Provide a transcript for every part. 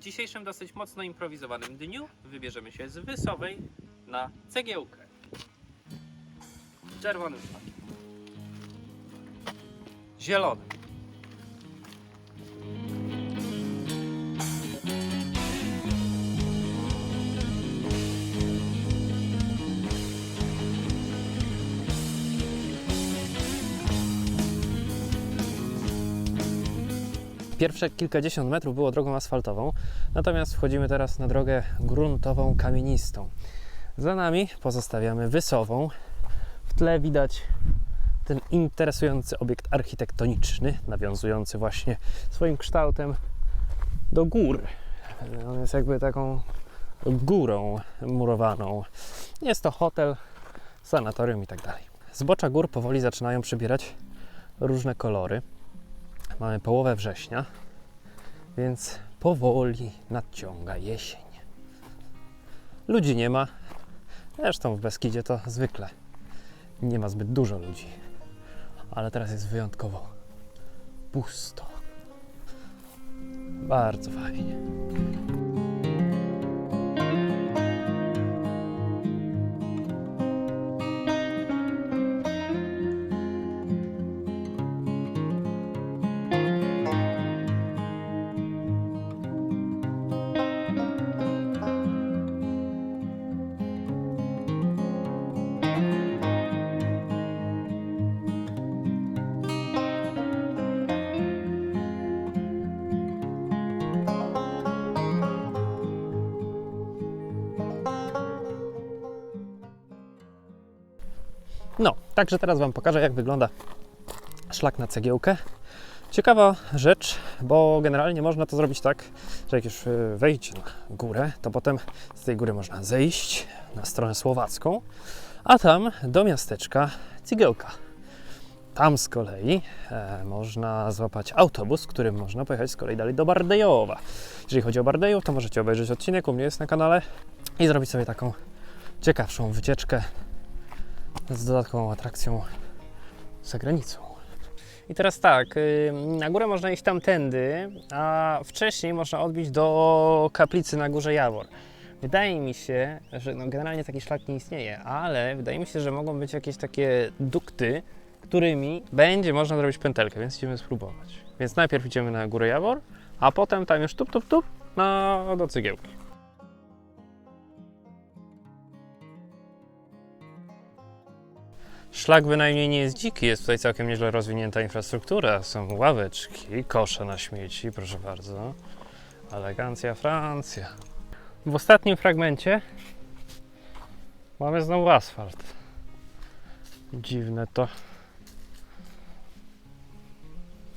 dzisiejszym dosyć mocno improwizowanym dniu wybierzemy się z Wysowej na Cegiełkę. Czerwonym szlakiem. Zielony. Pierwsze kilkadziesiąt metrów było drogą asfaltową, natomiast wchodzimy teraz na drogę gruntową, kamienistą. Za nami pozostawiamy Wysową. W tle widać ten interesujący obiekt architektoniczny, nawiązujący właśnie swoim kształtem do gór. On jest jakby taką górą murowaną. Jest to hotel, sanatorium i tak dalej. Zbocza gór powoli zaczynają przybierać różne kolory. Mamy połowę września, więc powoli nadciąga jesień. Ludzi nie ma. Zresztą w Beskidzie to zwykle nie ma zbyt dużo ludzi. Ale teraz jest wyjątkowo pusto. Bardzo fajnie. No, także teraz Wam pokażę, jak wygląda szlak na Cegiełkę. Ciekawa rzecz, bo generalnie można to zrobić tak, że jak już wejdzie na górę, to potem z tej góry można zejść na stronę słowacką, a tam do miasteczka Cegiełka. Tam z kolei można złapać autobus, którym można pojechać z kolei dalej do Bardejowa. Jeżeli chodzi o Bardejów, to możecie obejrzeć odcinek, u mnie jest na kanale, i zrobić sobie taką ciekawszą wycieczkę z dodatkową atrakcją za granicą. I teraz tak, na górę można iść tamtędy, a wcześniej można odbić do kaplicy na Górze Jawor. Wydaje mi się, że generalnie taki szlak nie istnieje, ale wydaje mi się, że mogą być jakieś takie dukty, którymi będzie można zrobić pętelkę, więc idziemy spróbować. Więc najpierw idziemy na Górę Jawor, a potem tam już tup do Cegiełki. Szlak bynajmniej nie jest dziki, jest tutaj całkiem nieźle rozwinięta infrastruktura. Są ławeczki, kosze na śmieci, proszę bardzo. Elegancja Francja. W ostatnim fragmencie mamy znowu asfalt. Dziwne to.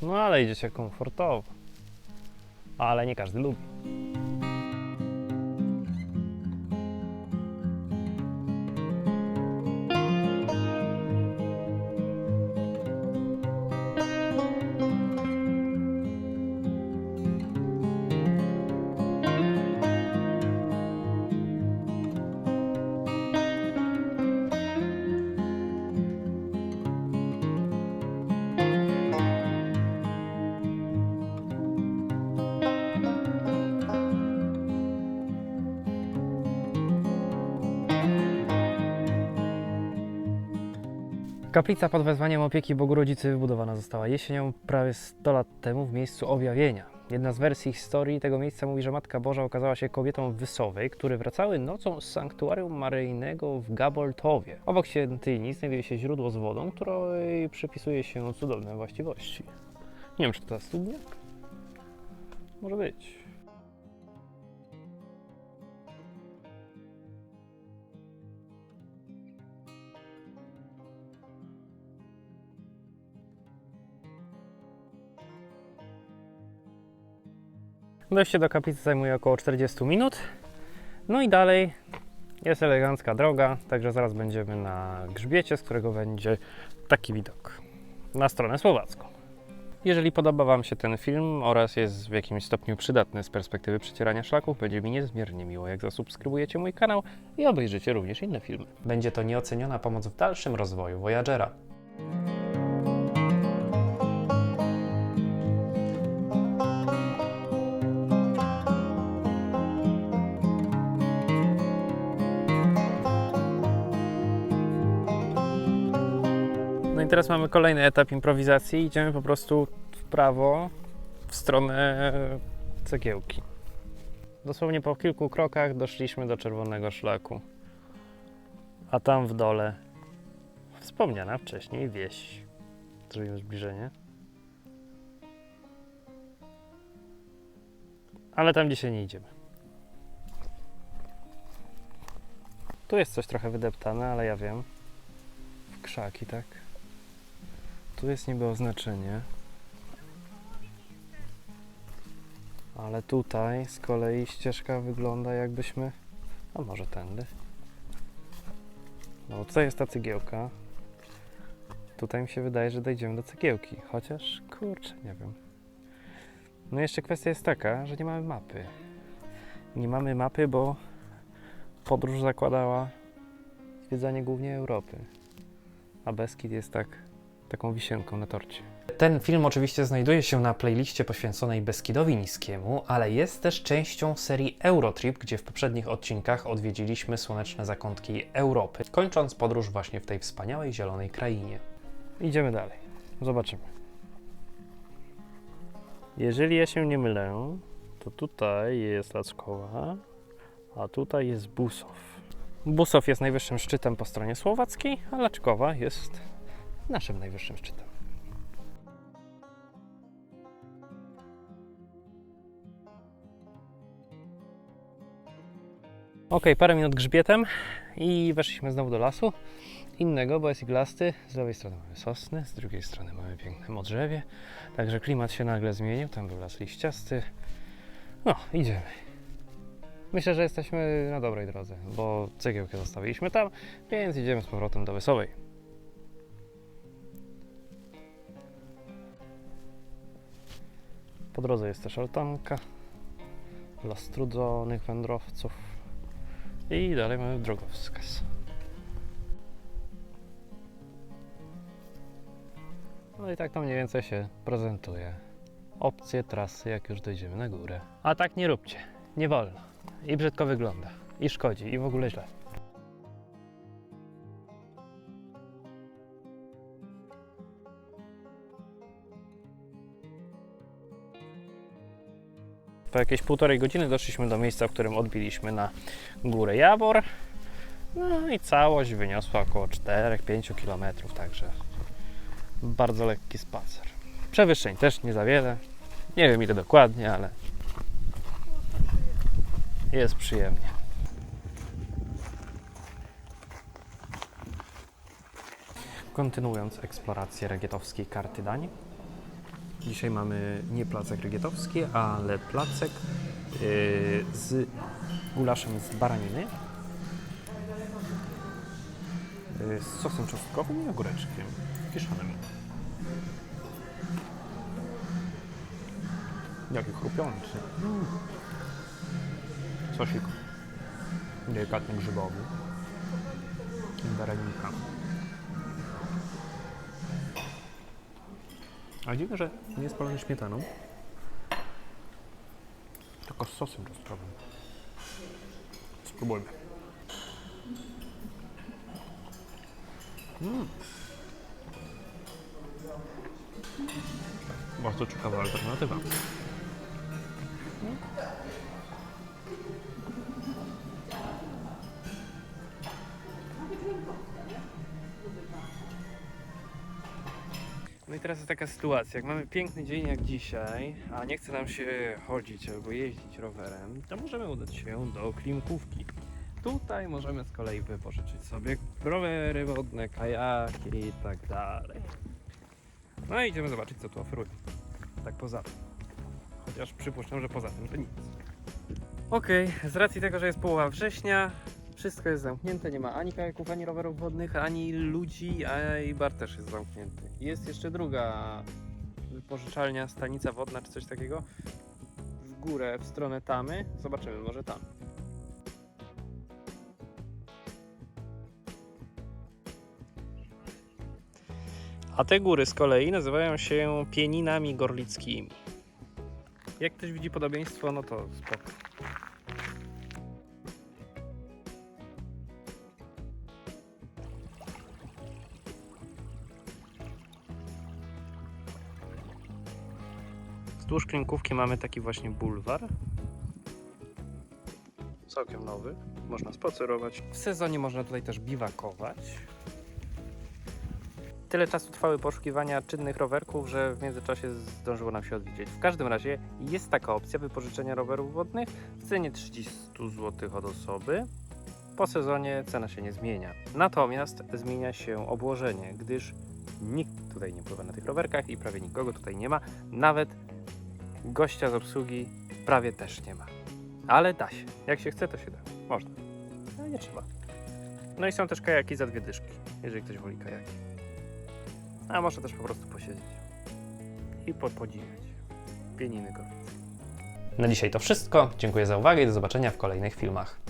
No ale idzie się komfortowo. Ale nie każdy lubi. Kaplica pod wezwaniem opieki Bogu Rodzicy wybudowana została jesienią prawie 100 lat temu w miejscu objawienia. Jedna z wersji historii tego miejsca mówi, że Matka Boża okazała się kobietą Wysowej, które wracały nocą z sanktuarium maryjnego w Gaboltowie. Obok świątyni znajduje się źródło z wodą, której przypisuje się cudowne właściwości. Nie wiem, czy to ta studnia? Może być. Dojście do kaplicy zajmuje około 40 minut. No i dalej jest elegancka droga, także zaraz będziemy na grzbiecie, z którego będzie taki widok na stronę słowacką. Jeżeli podoba Wam się ten film oraz jest w jakimś stopniu przydatny z perspektywy przecierania szlaków, będzie mi niezmiernie miło, jak zasubskrybujecie mój kanał i obejrzycie również inne filmy. Będzie to nieoceniona pomoc w dalszym rozwoju Voyagera. No i teraz mamy kolejny etap improwizacji. Idziemy po prostu w prawo, w stronę cegiełki. Dosłownie po kilku krokach doszliśmy do czerwonego szlaku. A tam w dole wspomniana wcześniej wieś. Zrobimy zbliżenie. Ale tam dzisiaj nie idziemy. Tu jest coś trochę wydeptane, ale ja wiem. W krzaki, tak? Tu jest niby oznaczenie. Ale tutaj z kolei ścieżka wygląda jakbyśmy... A może tędy? No bo tutaj jest ta cegiełka. Tutaj mi się wydaje, że dojdziemy do cegiełki. Chociaż, kurczę, nie wiem. No jeszcze kwestia jest taka, że nie mamy mapy. Nie mamy mapy, bo podróż zakładała zwiedzanie głównie Europy. A Beskid jest taką wisienką na torcie. Ten film oczywiście znajduje się na playliście poświęconej Beskidowi Niskiemu, ale jest też częścią serii Eurotrip, gdzie w poprzednich odcinkach odwiedziliśmy słoneczne zakątki Europy, kończąc podróż właśnie w tej wspaniałej zielonej krainie. Idziemy dalej. Zobaczymy. Jeżeli ja się nie mylę, to tutaj jest Lackowa, a tutaj jest Busow. Busow jest najwyższym szczytem po stronie słowackiej, a Laczkowa jest naszym najwyższym szczytem. Ok, parę minut grzbietem i weszliśmy znowu do lasu innego, bo jest iglasty. Z lewej strony mamy sosny, z drugiej strony mamy piękne modrzewie. Także klimat się nagle zmienił, tam był las liściasty. No, idziemy. Myślę, że jesteśmy na dobrej drodze, bo cegiełkę zostawiliśmy tam, więc idziemy z powrotem do Wesołej. Po drodze jest też altanka dla strudzonych wędrowców i dalej mamy drogowskaz. No i tak to mniej więcej się prezentuje. Opcje trasy, jak już dojdziemy na górę. A tak nie róbcie, nie wolno. I brzydko wygląda, i szkodzi, i w ogóle źle. Po jakieś 1,5 godziny doszliśmy do miejsca, w którym odbiliśmy na górę Jabor. No i całość wyniosła około 4-5 km, także bardzo lekki spacer. Przewyższeń też nie za wiele. Nie wiem ile dokładnie, ale jest przyjemnie. Kontynuując eksplorację regietowskiej karty dań. Dzisiaj mamy nie placek regietowski, ale placek z gulaszem z baraniny, z sosem czosnkowym i ogóreczkiem kiszonym. Jaki chrupiący. Sosik delikatnie grzybowy i baraninka. A dziwne, że nie jest polony śmietaną, tylko z sosem czosnkowym. Spróbujmy. Bardzo ciekawa alternatywa. No i teraz jest taka sytuacja, jak mamy piękny dzień jak dzisiaj, a nie chce nam się chodzić albo jeździć rowerem, to możemy udać się do Klimkówki. Tutaj możemy z kolei wypożyczyć sobie rowery wodne, kajaki i tak dalej. No i idziemy zobaczyć, co tu oferują. Tak poza tym. Chociaż przypuszczam, że poza tym to nic. Okej, z racji tego, że jest połowa września, wszystko jest zamknięte, nie ma ani kajaków, ani rowerów wodnych, ani ludzi, a i bar też jest zamknięty. Jest jeszcze druga wypożyczalnia, stanica wodna czy coś takiego w górę, w stronę Tamy. Zobaczymy, może tam. A te góry z kolei nazywają się Pieninami Gorlickimi. Jak ktoś widzi podobieństwo, no to spoko. Wzdłuż Klinkówki mamy taki właśnie bulwar. Całkiem nowy. Można spacerować. W sezonie można tutaj też biwakować. Tyle czasu trwały poszukiwania czynnych rowerków, że w międzyczasie zdążyło nam się odwiedzić. W każdym razie jest taka opcja wypożyczenia rowerów wodnych w cenie 30 zł od osoby. Po sezonie cena się nie zmienia. Natomiast zmienia się obłożenie, gdyż nikt tutaj nie pływa na tych rowerkach i prawie nikogo tutaj nie ma. Nawet gościa z obsługi prawie też nie ma. Ale da się. Jak się chce, to się da. Można. Ale nie trzeba. No i są też kajaki za 2 dyszki, jeżeli ktoś woli kajaki. A może też po prostu posiedzieć i podziwiać pieniny Gorlic. Na dzisiaj to wszystko. Dziękuję za uwagę i do zobaczenia w kolejnych filmach.